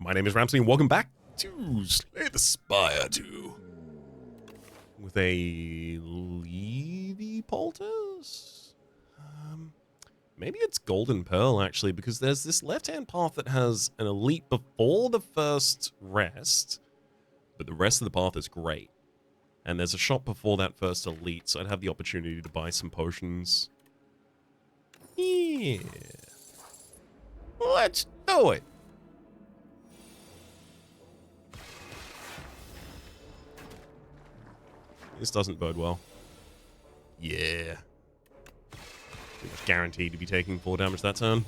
My name is Rhapsody, and welcome back to Slay the Spire 2. With a Levy Poultice? Maybe it's Golden Pearl, actually, because there's this left-hand path that has an elite before the first rest, but the rest of the path is great. And there's a shop before that first elite, so I'd have the opportunity to buy some potions. Yeah. Let's do it. This doesn't bode well. Yeah. Pretty much guaranteed to be taking 4 damage that turn.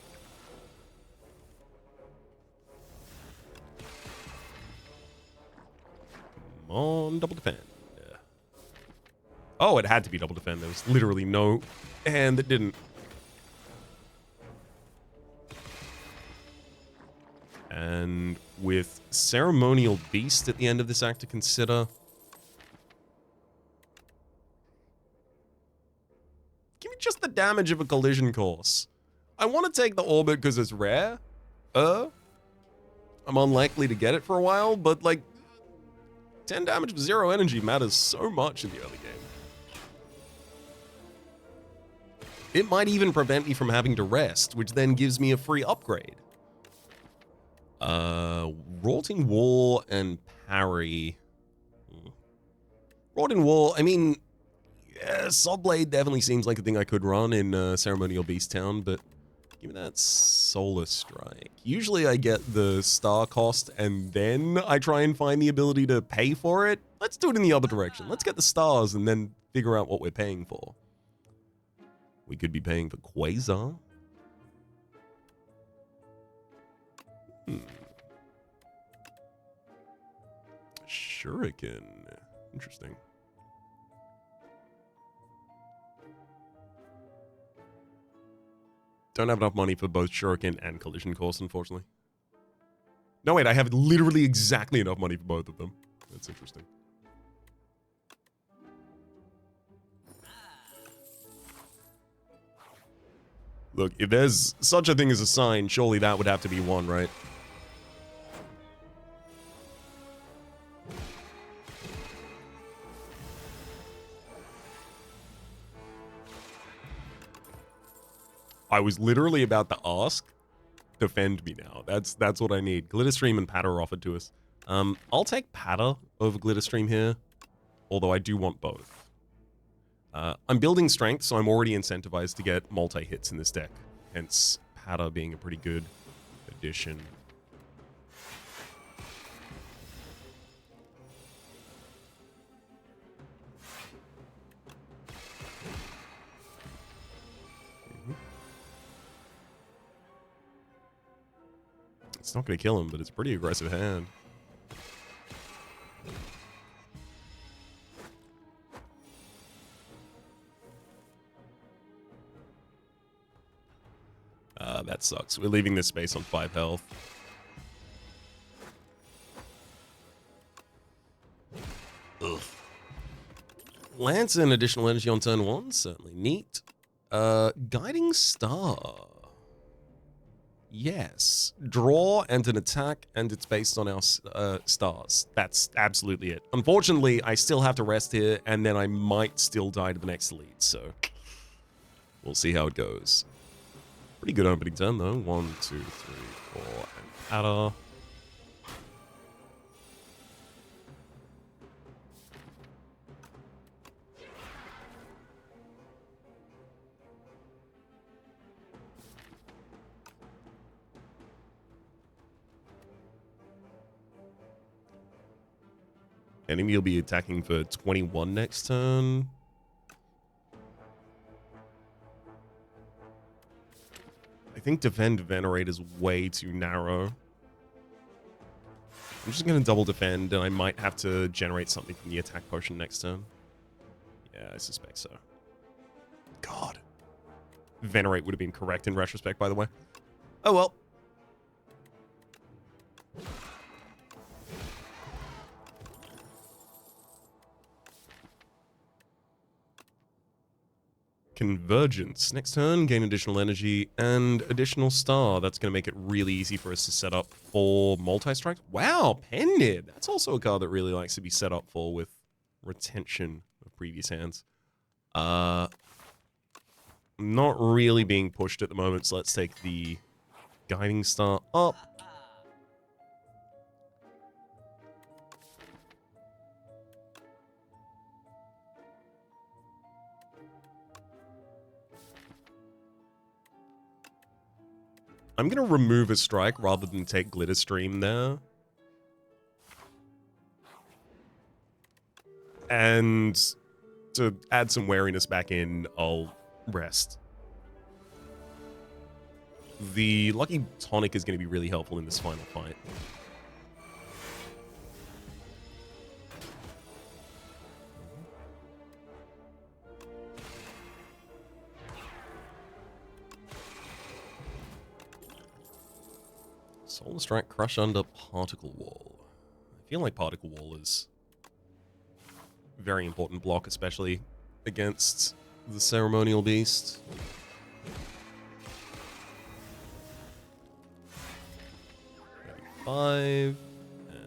Come on, double defend. Oh, it had to be double defend. There was literally no hand that didn't. And with Ceremonial Beast at the end of this act to consider, give me just the damage of a collision course. I want to take the orbit because it's rare. I'm unlikely to get it for a while, but like 10 damage with 0 energy matters so much in the early game. It might even prevent me from having to rest, which then gives me a free upgrade. Rotting Wall and Parry. Rotting Wall, I mean, yeah, Sawblade definitely seems like a thing I could run in Ceremonial Beast Town, but give me that Solar Strike. Usually I get the star cost and then I try and find the ability to pay for it. Let's do it in the other direction. Let's get the stars and then figure out what we're paying for. We could be paying for Quasar. Shuriken. Interesting. Don't have enough money for both Shuriken and Collision Course, unfortunately. No, wait, I have literally exactly enough money for both of them. That's interesting. Look, if there's such a thing as a sign, surely that would have to be one, right? I was literally about to ask, defend me now. That's what I need. Glitterstream and Patter are offered to us. I'll take Patter over Glitterstream here, although I do want both. I'm building strength, so I'm already incentivized to get multi-hits in this deck, hence Patter being a pretty good addition. It's not going to kill him, but it's a pretty aggressive hand. That sucks. We're leaving this space on 5 health. Ugh. Lance and additional energy on turn 1, certainly neat. Guiding Star. Yes. Draw and an attack, and it's based on our stars. That's absolutely it. Unfortunately, I still have to rest here, and then I might still die to the next elite, so we'll see how it goes. Pretty good opening turn, though. 1, 2, 3, 4, and Patter. Enemy will be attacking for 21 next turn. I think Defend Venerate is way too narrow. I'm just going to double defend, and I might have to generate something from the attack potion next turn. Yeah, I suspect so. God. Venerate would have been correct in retrospect, by the way. Oh well. Convergence. Next turn, gain additional energy and additional star. That's going to make it really easy for us to set up for multi-strikes. Wow, Pendant. That's also a card that really likes to be set up for with retention of previous hands. Not really being pushed at the moment, so let's take the Guiding Star up. I'm going to remove a strike rather than take Glitter Stream there. And to add some wariness back in, I'll rest. The Lucky Tonic is going to be really helpful in this final fight. Solar Strike, Crush Under, Particle Wall. I feel like Particle Wall is a very important block, especially against the Ceremonial Beast. Five, and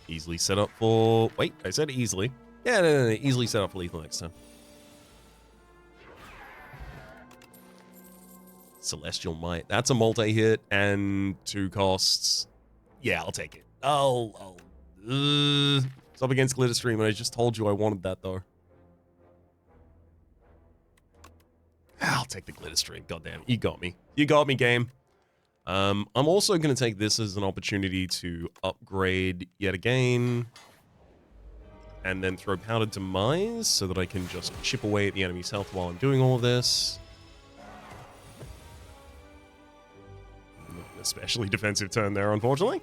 easily set up for... Wait, I said easily. Yeah, no, easily set up for lethal next time. Celestial Might. That's a multi-hit and 2 costs. Yeah, I'll take it. It's up against Glitter Stream, and I just told you I wanted that, though. I'll take the Glitter Stream. Goddamn, you got me. You got me, game. I'm also going to take this as an opportunity to upgrade yet again. And then throw Powdered Demise so that I can just chip away at the enemy's health while I'm doing all of this. Especially defensive turn there, unfortunately.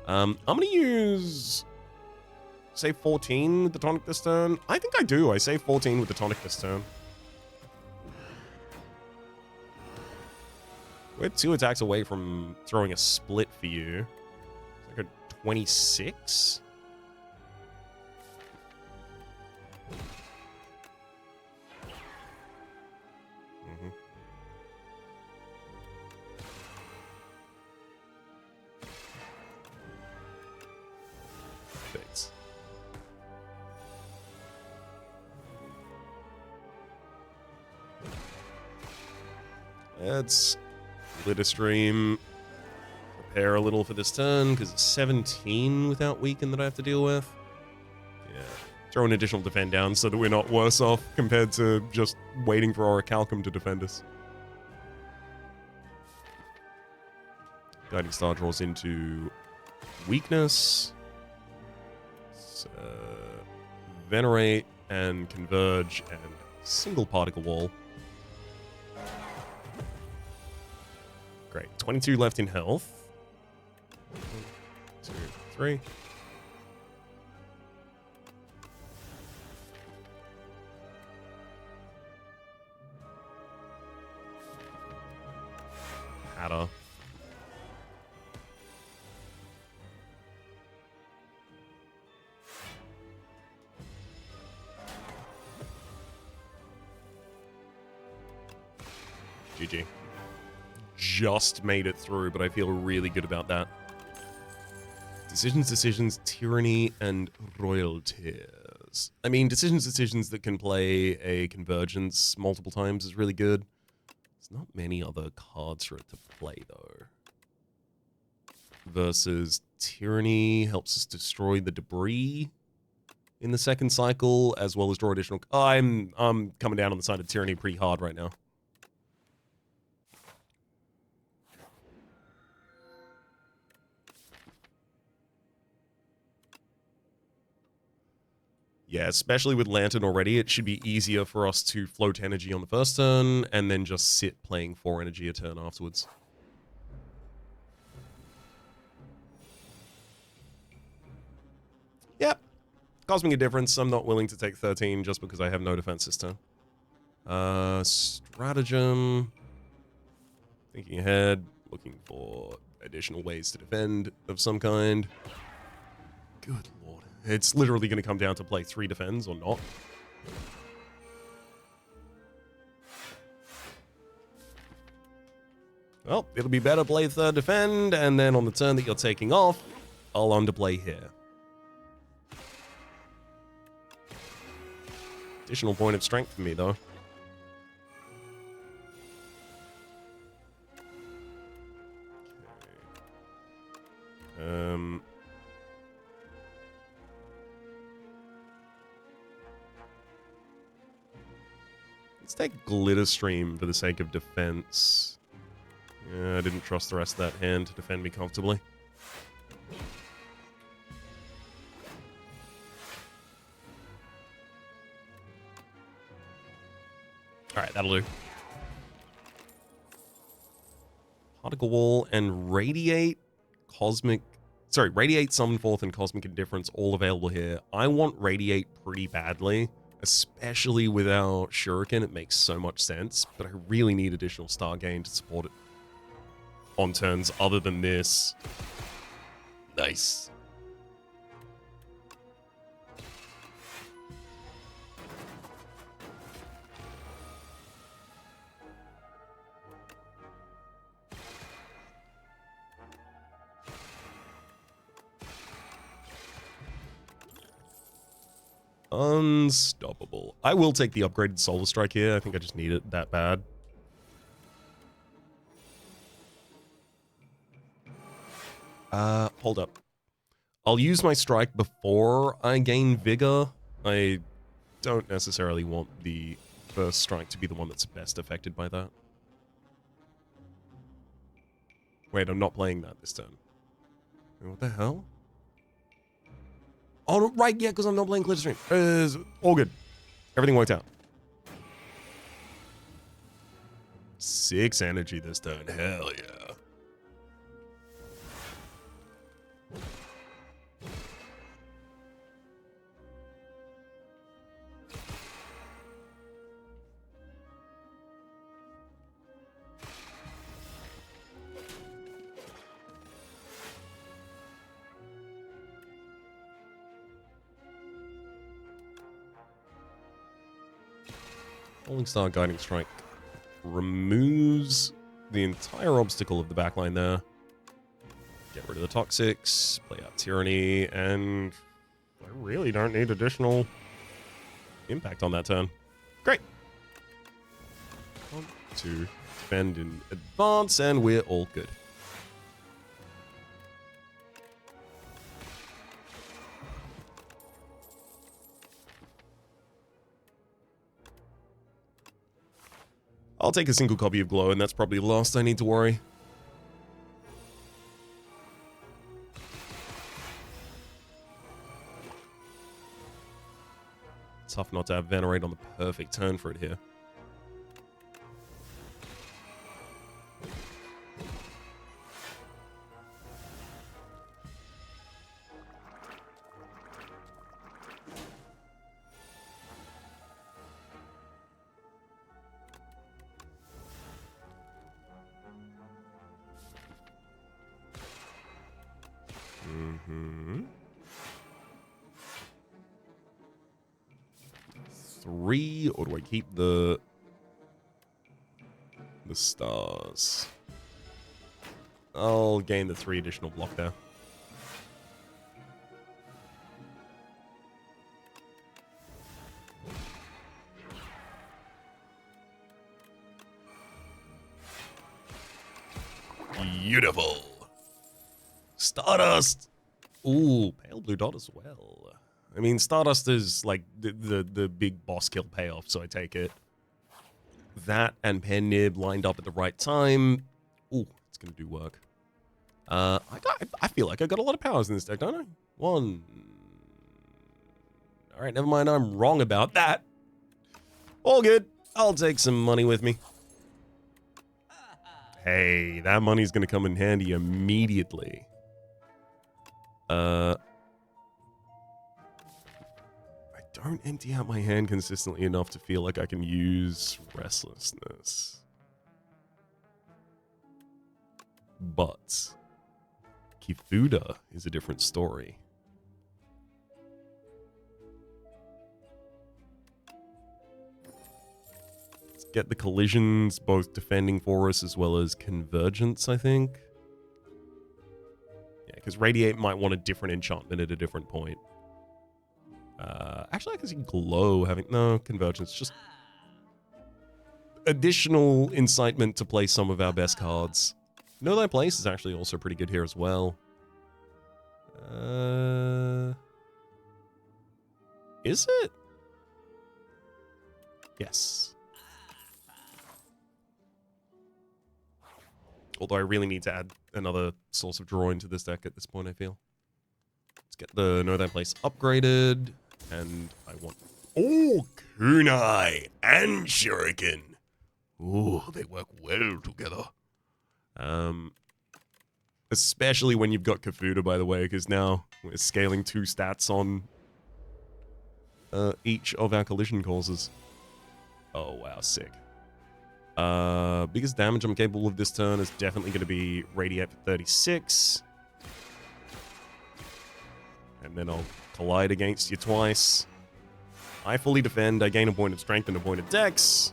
I'm going to use... Save 14 with the tonic this turn. I think I do. I save 14 with the tonic this turn. We're 2 attacks away from throwing a split for you. It's like a 26? Thanks. Let's Glitter Stream. Prepare a little for this turn, because it's 17 without Weaken that I have to deal with. Yeah. Throw an additional defend down so that we're not worse off compared to just waiting for Orichalcum to defend us. Guiding Star draws into Weakness. Venerate and Converge and single Particle Wall. Great. 22 left in health. 1, 2, 3. Hatter. GG. Just made it through, but I feel really good about that. Decisions, Tyranny, and Royal Tears. I mean, decisions that can play a Convergence multiple times is really good. There's not many other cards for it to play, though. Versus Tyranny helps us destroy the debris in the second cycle, as well as draw additional... I'm coming down on the side of Tyranny pretty hard right now. Yeah, especially with Lantern already, it should be easier for us to float energy on the first turn, and then just sit playing 4 energy a turn afterwards. Yep. Cosmic Indifference. I'm not willing to take 13 just because I have no defense this turn. Stratagem. Thinking ahead. Looking for additional ways to defend of some kind. Good lord. It's literally going to come down to play 3 defends or not. Well, it'll be better play 3rd defend, and then on the turn that you're taking off, I'll underplay here. Additional point of strength for me, though. Okay. Let's take Glitter Stream for the sake of defense. Yeah, I didn't trust the rest of that hand to defend me comfortably. Alright, that'll do. Particle Wall and Radiate, Radiate, Summon Forth, and Cosmic Indifference all available here. I want Radiate pretty badly, especially with our Shuriken. It makes so much sense, but I really need additional star gain to support it on turns other than this. Nice. Unstoppable. I will take the upgraded Solar Strike here. I think I just need it that bad. Hold up. I'll use my strike before I gain Vigor. I don't necessarily want the first strike to be the one that's best affected by that. Wait, I'm not playing that this turn. What the hell? Oh, right, yeah, because I'm not playing Glitter Stream. All good. Everything worked out. 6 energy this turn. Hell yeah. Falling Star Guiding Strike removes the entire obstacle of the backline there. Get rid of the Toxics, play out Tyranny, and I really don't need additional impact on that turn. Great. 1, 2, defend in advance, and we're all good. I'll take a single copy of Glow, and that's probably the last I need to worry. Tough not to have Venerate on the perfect turn for it here. Mm-hmm. 3, or do I keep the stars? I'll gain the 3 additional block there. Beautiful. Stardust. Ooh, pale blue dot as well. I mean, Stardust is like the big boss kill payoff, so I take it. That and Pen Nib lined up at the right time. Ooh, it's gonna do work. I feel like I got a lot of powers in this deck, don't I? 1. All right, never mind. I'm wrong about that. All good. I'll take some money with me. Hey, that money's gonna come in handy immediately. I don't empty out my hand consistently enough to feel like I can use Restlessness. But Kifuda is a different story. get the collisions, both defending for us as well as convergence, I think. Yeah, because Radiate might want a different enchantment at a different point. Actually, I can see Glow having... No, convergence. Just additional incitement to play some of our best cards. Know Thy Place is actually also pretty good here as well. Is it? Yes. Although I really need to add another source of draw into this deck at this point, I feel. Let's get the Know Thy Place upgraded. And I want... Oh, Kunai and Shuriken. Ooh, they work well together. Especially when you've got Kafuda, by the way, because now we're scaling 2 stats on each of our collision causes. Oh, wow, sick. Biggest damage I'm capable of this turn is definitely going to be Radiate for 36. And then I'll collide against you twice. I fully defend, I gain a point of strength and a point of dex.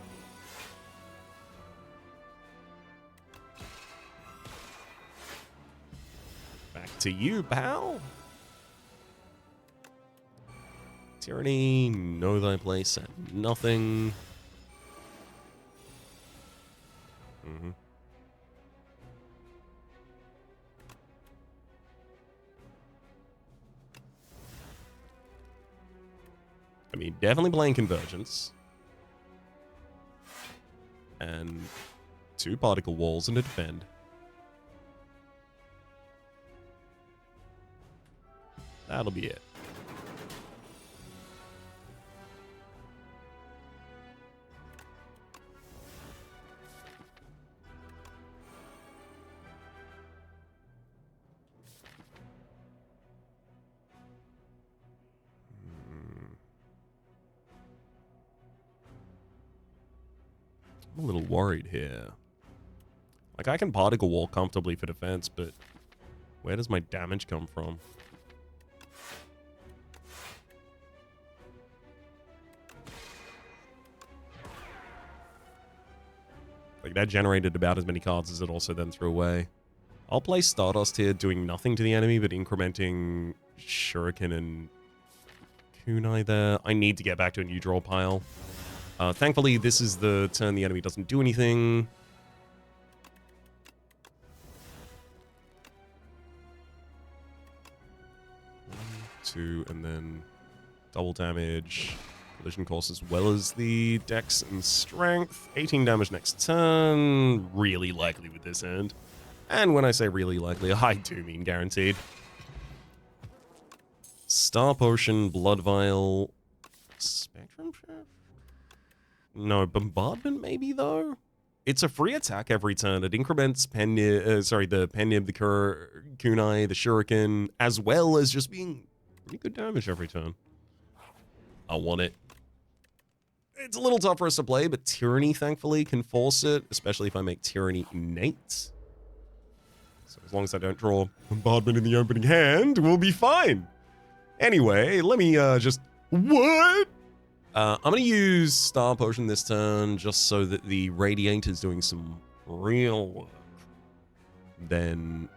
Back to you, pal. Tyranny, Know Thy Place at nothing. I mean, definitely playing Convergence. And 2 Particle Walls and a Defend. That'll be it. I'm a little worried here. Like, I can Particle Wall comfortably for defense, but where does my damage come from? Like, that generated about as many cards as it also then threw away. I'll play Stardust here, doing nothing to the enemy, but incrementing Shuriken and Kunai there. I need to get back to a new draw pile. Thankfully, this is the turn the enemy doesn't do anything. One, 2, and then double damage. Collision course as well as the dex and strength. 18 damage next turn. Really likely with this end. And when I say really likely, I do mean guaranteed. Star Potion, Blood Vial, Spectrum Shift? No, Bombardment maybe, though? It's a free attack every turn. It increments the Penib, the Kunai, the Shuriken, as well as just being pretty good damage every turn. I want it. It's a little tough for us to play, but Tyranny, thankfully, can force it, especially if I make Tyranny innate. So as long as I don't draw Bombardment in the opening hand, we'll be fine. Anyway, let me just... What? I'm going to use Star Potion this turn just so that the Radiate is doing some real work. Then...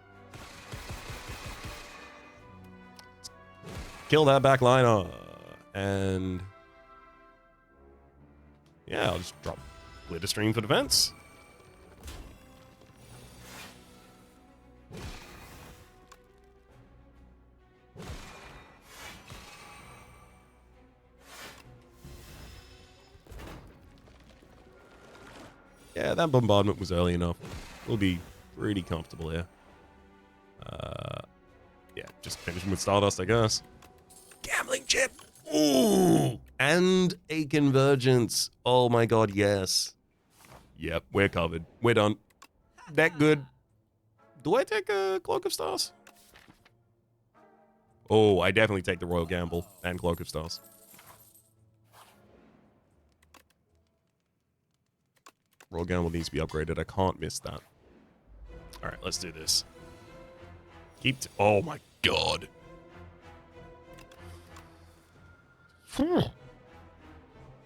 kill that backliner. And... yeah, I'll just drop Glitter Stream for defense. Yeah, that Bombardment was early enough. We'll be pretty comfortable here. Yeah, just finishing with Stardust, I guess. Gambling chip! Ooh! And a Convergence. Oh my god, yes. Yep, we're covered. We're done. That good. Do I take a Cloak of Stars? Oh, I definitely take the Royal Gamble and Cloak of Stars. Royal Gamble needs to be upgraded. I can't miss that. Alright, let's do this. Oh my god.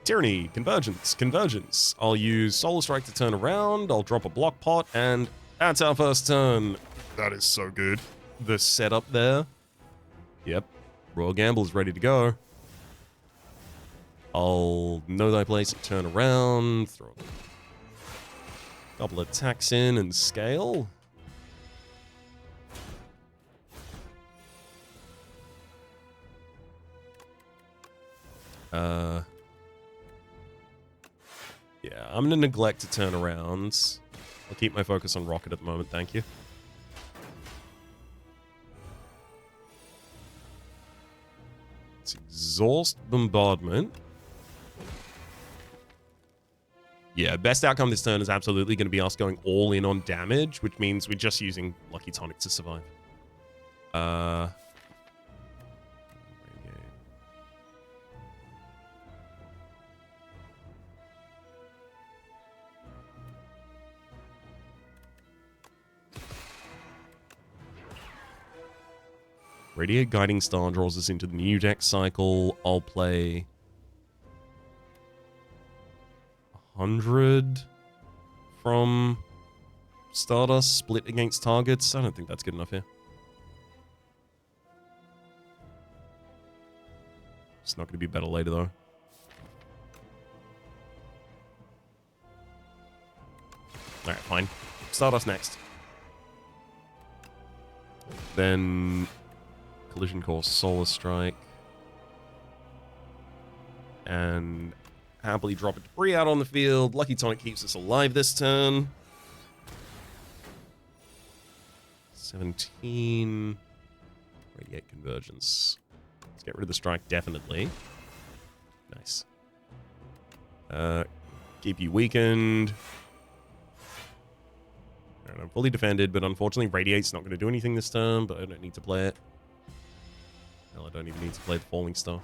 Tyranny, Convergence, Convergence. I'll use Solar Strike to turn around, I'll drop a Block Pot, and that's our first turn. That is so good. The setup there. Yep. Royal Gamble is ready to go. I'll know thy place and turn around, throw a couple of attacks in and scale. Yeah, I'm gonna neglect to turn around. I'll keep my focus on Rocket at the moment, thank you. Let's exhaust Bombardment. Yeah, best outcome this turn is absolutely going to be us going all in on damage, which means we're just using Lucky Tonic to survive. Radiate Guiding Star draws us into the new deck cycle. I'll play 100 from Stardust split against targets. I don't think that's good enough here. It's not going to be better later, though. Alright, fine. Stardust next. Then Collision Course, Solar Strike. And happily drop a debris out on the field. Lucky Tonic keeps us alive this turn. 17. Radiate Convergence. Let's get rid of the strike, definitely. Nice. Keep you weakened. Alright, I'm fully defended, but unfortunately Radiate's not going to do anything this turn, but I don't need to play it. Hell, I don't even need to play the Falling Star.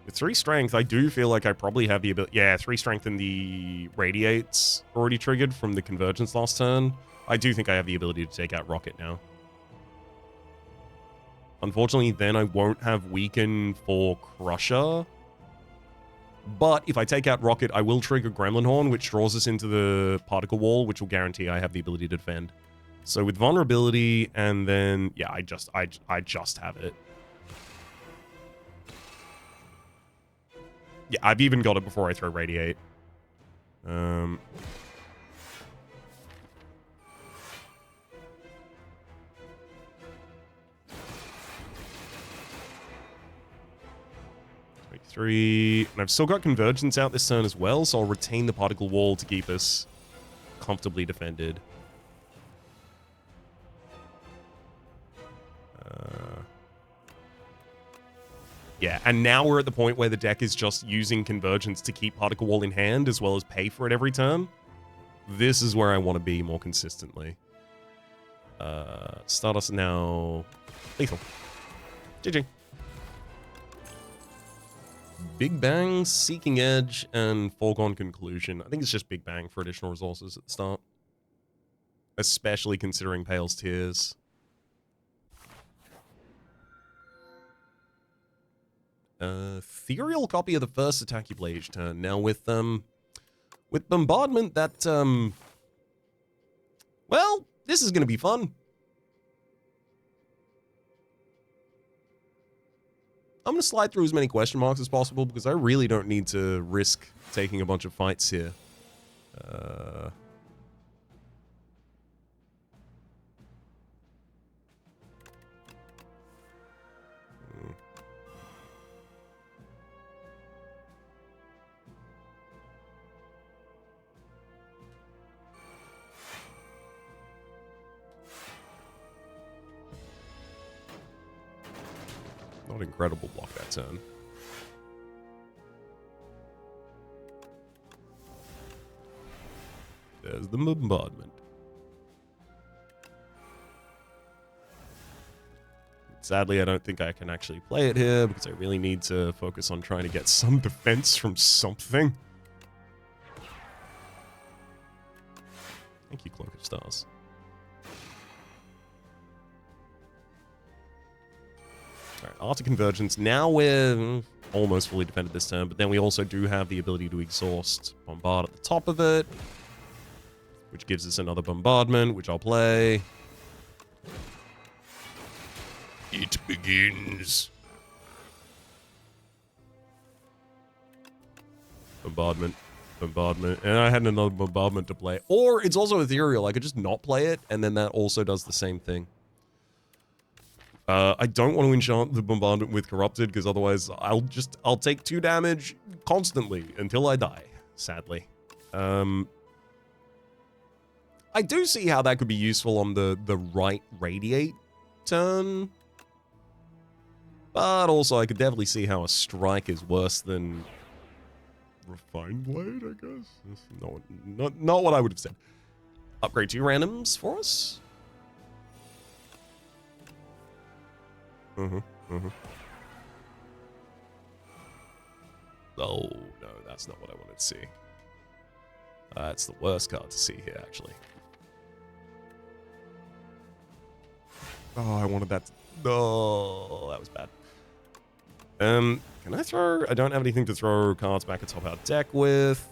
With 3 strength, I do feel like I probably have the ability... Yeah, 3 strength and the Radiate's already triggered from the Convergence last turn. I do think I have the ability to take out Rocket now. Unfortunately, then I won't have Weaken for Crusher. But if I take out Rocket, I will trigger Gremlin Horn, which draws us into the Particle Wall, which will guarantee I have the ability to defend. So with Vulnerability, and then... Yeah, I just have it. Yeah, I've even got it before I throw Radiate. 3. And I've still got Convergence out this turn as well, so I'll retain the Particle Wall to keep us comfortably defended. Yeah, and now we're at the point where the deck is just using Convergence to keep Particle Wall in hand as well as pay for it every turn. This is where I want to be more consistently. Stardust now lethal. GG. Big Bang, Seeking Edge, and Foregone Conclusion. I think it's just Big Bang for additional resources at the start. Especially considering Pale's Tears. Ethereal copy of the first attack you play each turn. Now with Bombardment, that, well, this is going to be fun. I'm going to slide through as many question marks as possible because I really don't need to risk taking a bunch of fights here. Not incredible block that turn. There's the Bombardment. Sadly, I don't think I can actually play it here because I really need to focus on trying to get some defense from something. Thank you, Cloak of Stars. Alright, after convergence, now we're almost fully defended this turn, but then we also do have the ability to exhaust bombard at the top of it, which gives us another bombardment, which I'll play. It begins. Bombardment. Bombardment. And I had another bombardment to play. Or it's also ethereal. I could just not play it, and then that also does the same thing. I don't want to enchant the bombardment with corrupted, because otherwise I'll take 2 damage constantly until I die, sadly. I do see how that could be useful on the right radiate turn. But also I could definitely see how a strike is worse than refined blade, I guess. No, not what I would have said. Upgrade 2 randoms for us. Oh, no, that's not what I wanted to see. That's the worst card to see here, actually. Oh, I wanted that. Oh, that was bad. Can I throw? I don't have anything to throw cards back atop our deck with.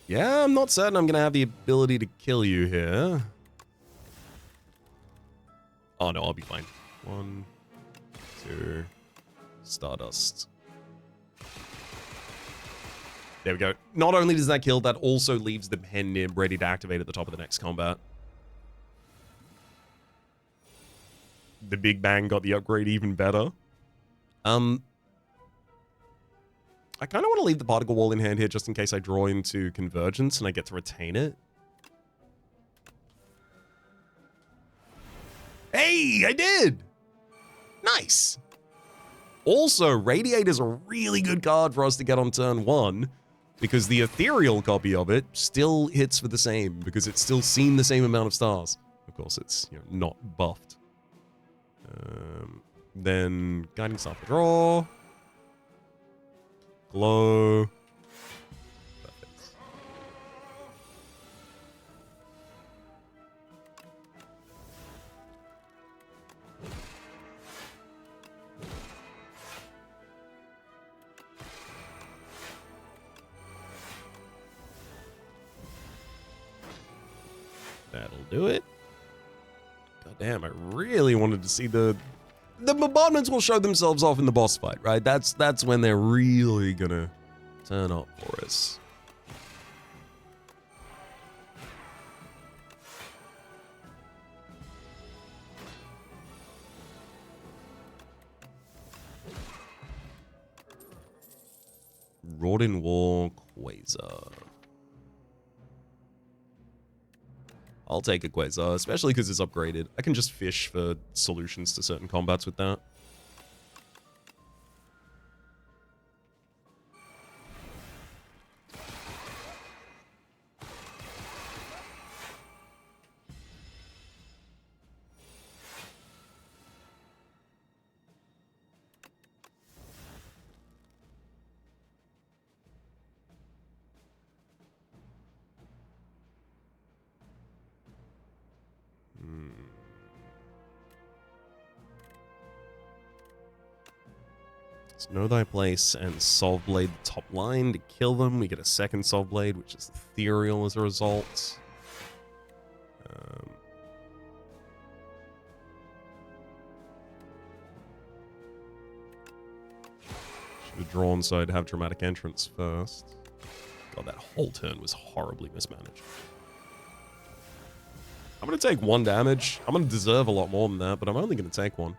Yeah, I'm not certain I'm going to have the ability to kill you here. Oh, no, I'll be fine. 1, 2, Stardust. There we go. Not only does that kill, that also leaves the pen nib ready to activate at the top of the next combat. The Big Bang got the upgrade even better. I kind of want to leave the particle wall in hand here just in case I draw into convergence and I get to retain it. Hey, I did! Nice! Also, Radiate is a really good card for us to get on turn 1 because the ethereal copy of it still hits for the same because it's still seen the same amount of stars. Of course, it's not buffed. Then Guiding Staff for draw. Glow. Perfect. That'll do it. God damn, I really wanted to see the bombardments will show themselves off in the boss fight, right? That's when they're really gonna turn up for us. Wrought in War Quasar. I'll take a Quasar, especially because it's upgraded. I can just fish for solutions to certain combats with that. Know Thy Place and Soul Blade top line to kill them. We get a second Soul Blade, which is ethereal as a result. Should have drawn so I'd have Dramatic Entrance first. God, that whole turn was horribly mismanaged. I'm going to take 1 damage. I'm going to deserve a lot more than that, but I'm only going to take 1.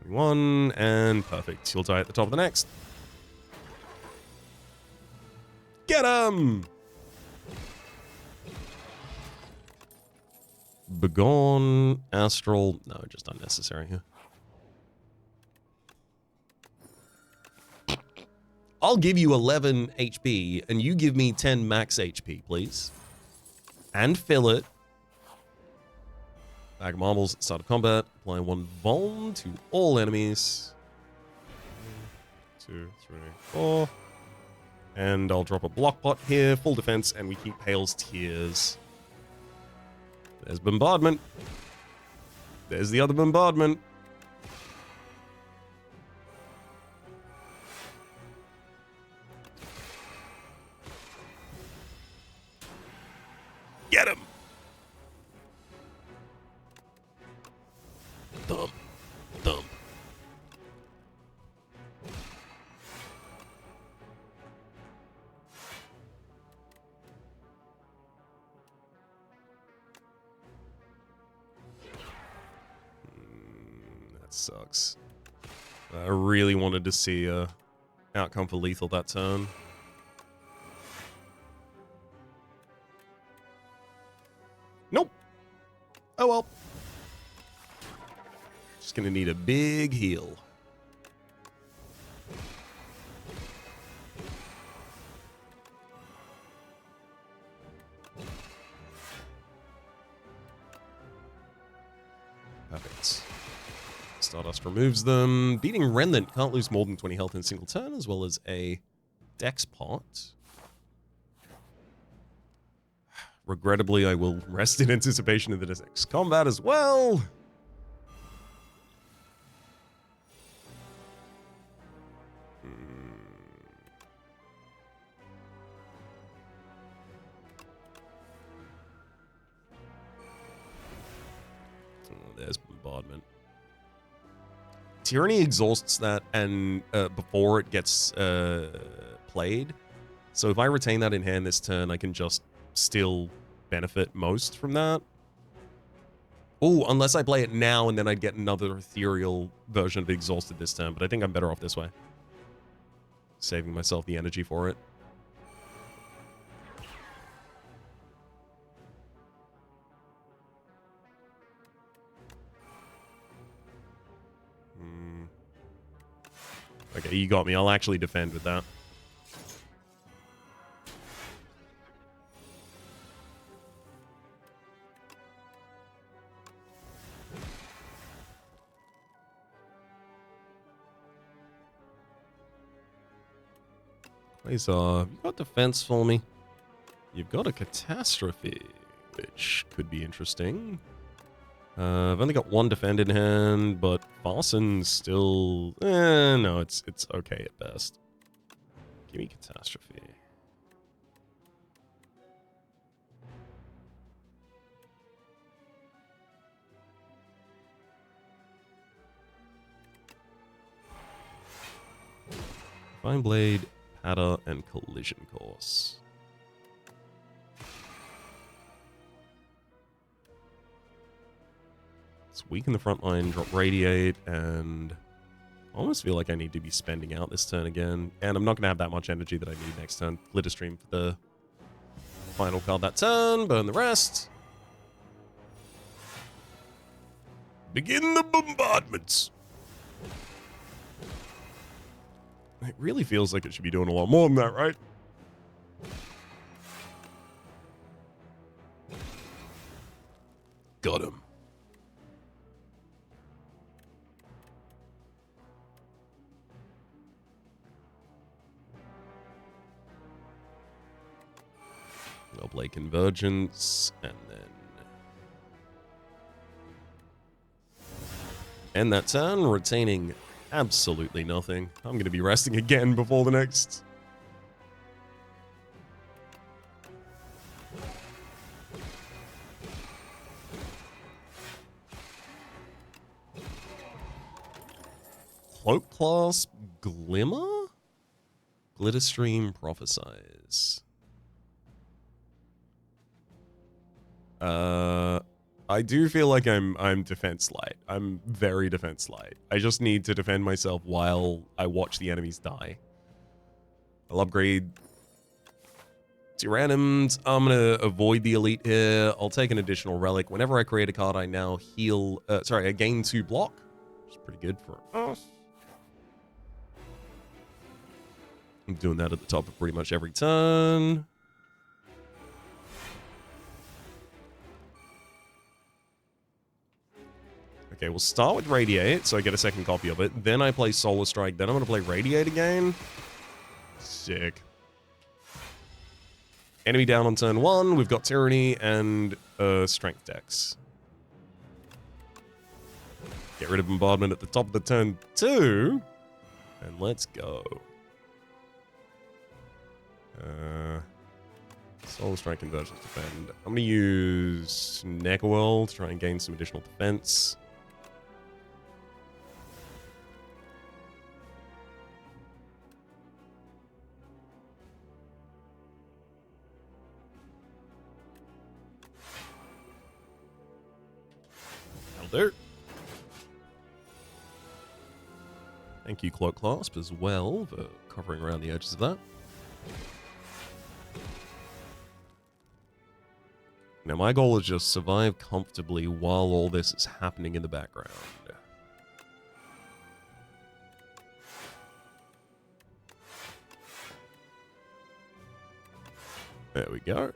One and perfect. You'll die at the top of the next. Get him! Begone, Astral. No, just unnecessary here. I'll give you 11 HP, and you give me 10 max HP, please. And fill it. Bag of marbles at the start of combat. Apply 1 vuln to all enemies. 1, 2, 3, 4. And I'll drop a block pot here, full defense, and we keep Hale's Tears. There's bombardment. There's the other bombardment. Get him! Thump. Thump. That sucks. I really wanted to see a outcome for lethal that turn. Nope. Oh well. Just gonna need a big heal. Perfect. Stardust removes them. Beating Remnant, can't lose more than 20 health in a single turn, as well as a dex pot. Regrettably, I will rest in anticipation of the next combat as well. Oh, there's bombardment. Tyranny exhausts that and before it gets played. So if I retain that in hand this turn, I can just still benefit most from that. Oh, unless I play it now and then I'd get another ethereal version of exhausted this turn, but I think I'm better off this way. Saving myself the energy for it. Okay, you got me. I'll actually defend with that. Quasar, you got defense for me. You've got a catastrophe, which could be interesting. I've only got 1 defend in hand, but Farson's still... no, it's okay at best. Give me catastrophe. Fine Blade, Patter, and Collision Course. Let's weaken the front line, drop Radiate, and I almost feel like I need to be spending out this turn again. And I'm not going to have that much energy that I need next turn. Glitter Stream for the final card that turn, burn the rest. Begin the bombardments. It really feels like it should be doing a lot more than that, right? Got him. Blade Convergence, and then end that turn, retaining absolutely nothing. I'm going to be resting again before the next. Cloak Clasp, Glimmer? Glitter Stream Prophesize. I do feel like I'm defense light. I'm very defense light. I just need to defend myself while I watch the enemies die. I'll upgrade to randoms. I'm gonna avoid the elite here. I'll take an additional relic. Whenever I create a card, I now heal. I gain 2 block, which is pretty good for us. I'm doing that at the top of pretty much every turn. Okay, we'll start with Radiate, so I get a second copy of it. Then I play Solar Strike. Then I'm going to play Radiate again. Sick. Enemy down on turn 1. We've got Tyranny and Strength Dex. Get rid of Bombardment at the top of the turn 2. And let's go. Solar Strike Conversions defend. I'm going to use Neckerwell to try and gain some additional defense. That'll do. Thank you, Cloak Clasp, as well, for covering around the edges of that. Now, my goal is just survive comfortably while all this is happening in the background. There we go.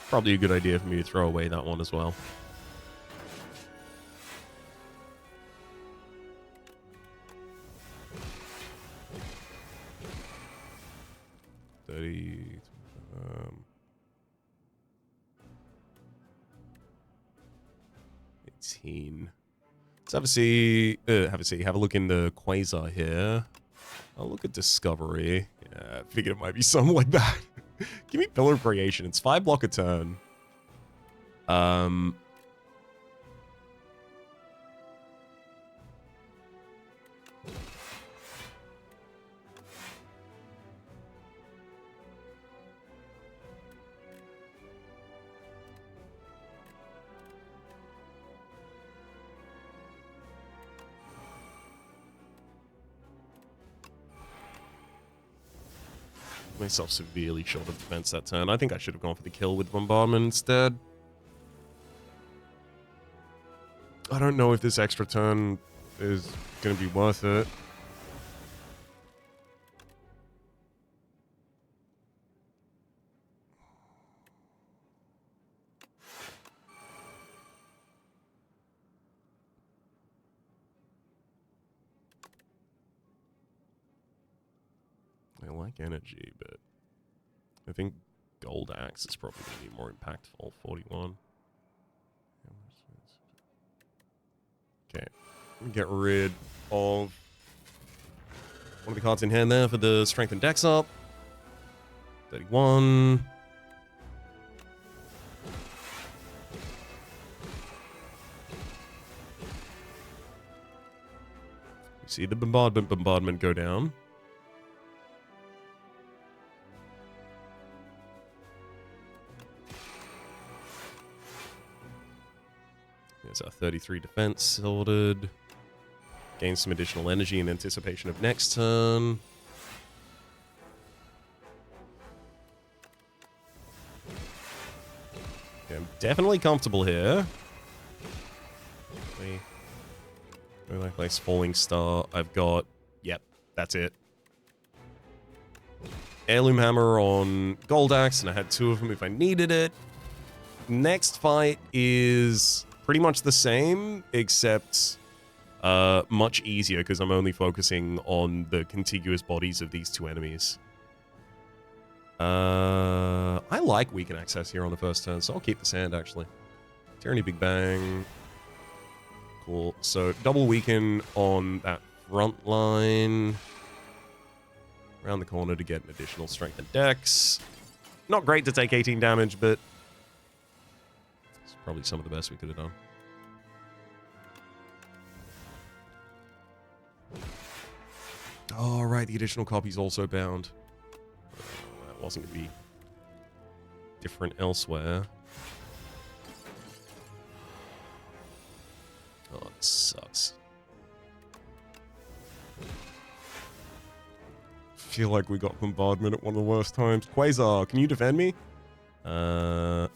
Probably a good idea for me to throw away that one as well. Let's have a look in the Quasar here. I'll look at Discovery. Yeah, I figured it might be something like that. Give me Pillar of Creation. It's 5 block a turn. Myself severely short of defense that turn. I think I should have gone for the kill with Bombardment instead. I don't know if this extra turn is going to be worth it. I like energy, but I think Gold Axe is probably going to be more impactful. 41. Okay, get rid of one of the cards in hand there for the Strength and Dex up. 31. You see the bombardment go down. There's our 33 defense sorted. Gain some additional energy in anticipation of next turn. Okay, I'm definitely comfortable here. Really like place Falling Star. I've got... Yep, that's it. Heirloom Hammer on Gold Axe, and I had 2 of them if I needed it. Next fight is pretty much the same, except much easier because I'm only focusing on the contiguous bodies of these 2 enemies. I like Weaken Access here on the first turn, so I'll keep this hand, actually. Tyranny Big Bang. Cool. So, double Weaken on that front line. Around the corner to get an additional Strength and Dex. Not great to take 18 damage, but it's probably some of the best we could have done. Oh, right, the additional copy's also bound. That wasn't going to be different elsewhere. Oh, this sucks. Feel like we got Bombardment at one of the worst times. Quasar, can you defend me? 5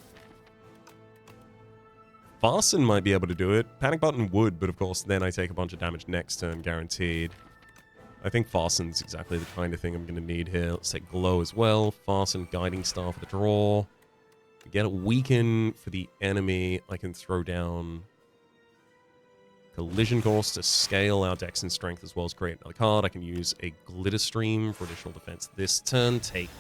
Farson might be able to do it. Panic Button would, but of course then I take a bunch of damage next turn, guaranteed. I think Farson's exactly the kind of thing I'm going to need here. Let's take Glow as well. Farson, Guiding Star for the draw. We get a Weaken for the enemy. I can throw down Collision Course to scale our Dex and Strength as well as create another card. I can use a Glitter Stream for additional defense this turn. Take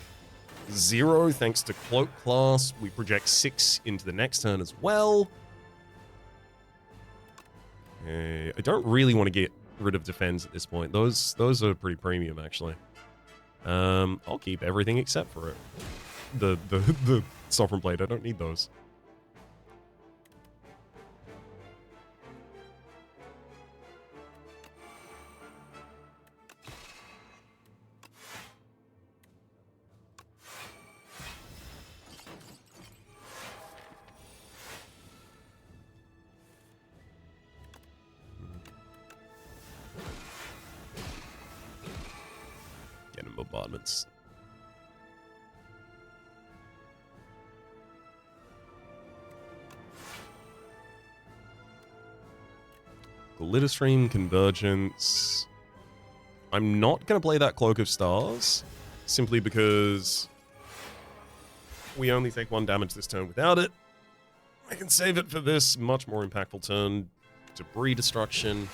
0 thanks to Cloak Class. We project 6 into the next turn as well. I don't really want to get rid of defense at this point. Those are pretty premium, actually. I'll keep everything except for it. The Sovereign Blade, I don't need those. Bombardments. Glitter Stream, Convergence. I'm not going to play that Cloak of Stars, simply because we only take 1 damage this turn without it. I can save it for this much more impactful turn. Debris Destruction.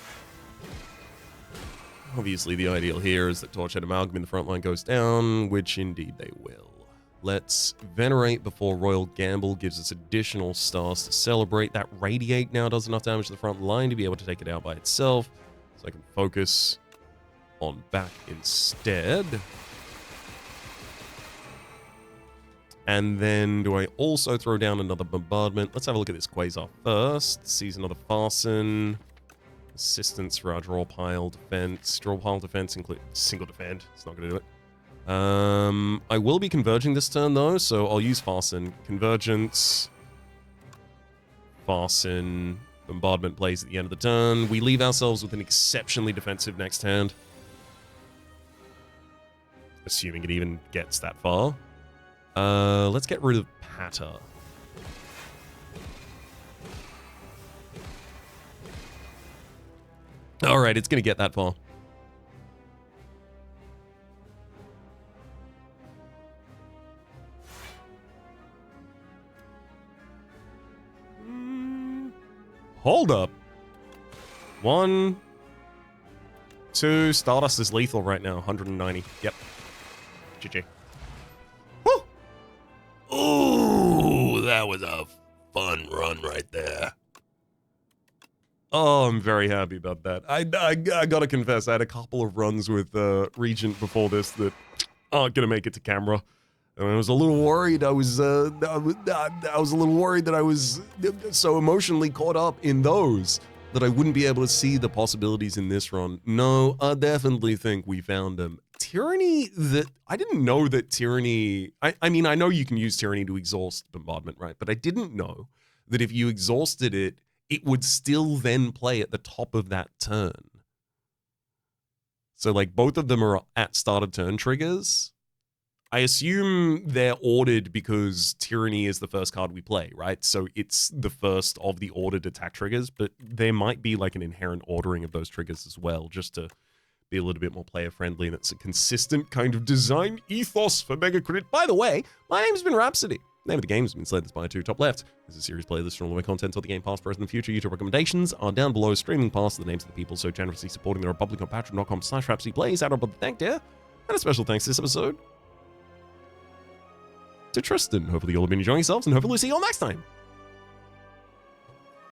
Obviously, the ideal here is that Torchhead Amalgam in the front line goes down, which indeed they will. Let's Venerate before Royal Gamble gives us additional stars to celebrate. That Radiate now does enough damage to the front line to be able to take it out by itself, so I can focus on back instead. And then do I also throw down another Bombardment? Let's have a look at this Quasar first. Sees another Farson. Assistance for our draw pile defense. Draw pile defense include single defend. It's not going to do it. I will be converging this turn though, so I'll use Farson. Convergence. Farson. Bombardment plays at the end of the turn. We leave ourselves with an exceptionally defensive next hand. Assuming it even gets that far. Let's get rid of Patter. Alright, it's going to get that far. Hold up. 1, 2, Stardust is lethal right now, 190. Yep. GG. Woo! Ooh, that was a fun run right there. Oh, I'm very happy about that. I gotta confess, I had a couple of runs with Regent before this that aren't gonna make it to camera, and I was a little worried. I was a little worried that I was so emotionally caught up in those that I wouldn't be able to see the possibilities in this run. No, I definitely think we found them. Tyranny, that I didn't know that Tyranny. I mean, I know you can use Tyranny to exhaust Bombardment, right? But I didn't know that if you exhausted it, it would still then play at the top of that turn. So, like, both of them are at start of turn triggers. I assume they're ordered because Tyranny is the first card we play, right? So it's the first of the ordered attack triggers, but there might be, like, an inherent ordering of those triggers as well, just to be a little bit more player-friendly, and it's a consistent kind of design ethos for Mega Crit. By the way, my name's been Rhapsody. The name of the game has been Slay the Spire 2, top left. This is a series playlist from all the way content of the game past, present, and future. YouTube recommendations are down below. Streaming past the names of the people so generously supporting the Republic on patreon.com/RhapsodyPlays. Out of the thank dear. And a special thanks this episode to Tristan. Hopefully you'll have been enjoying yourselves, and hopefully we'll see you all next time.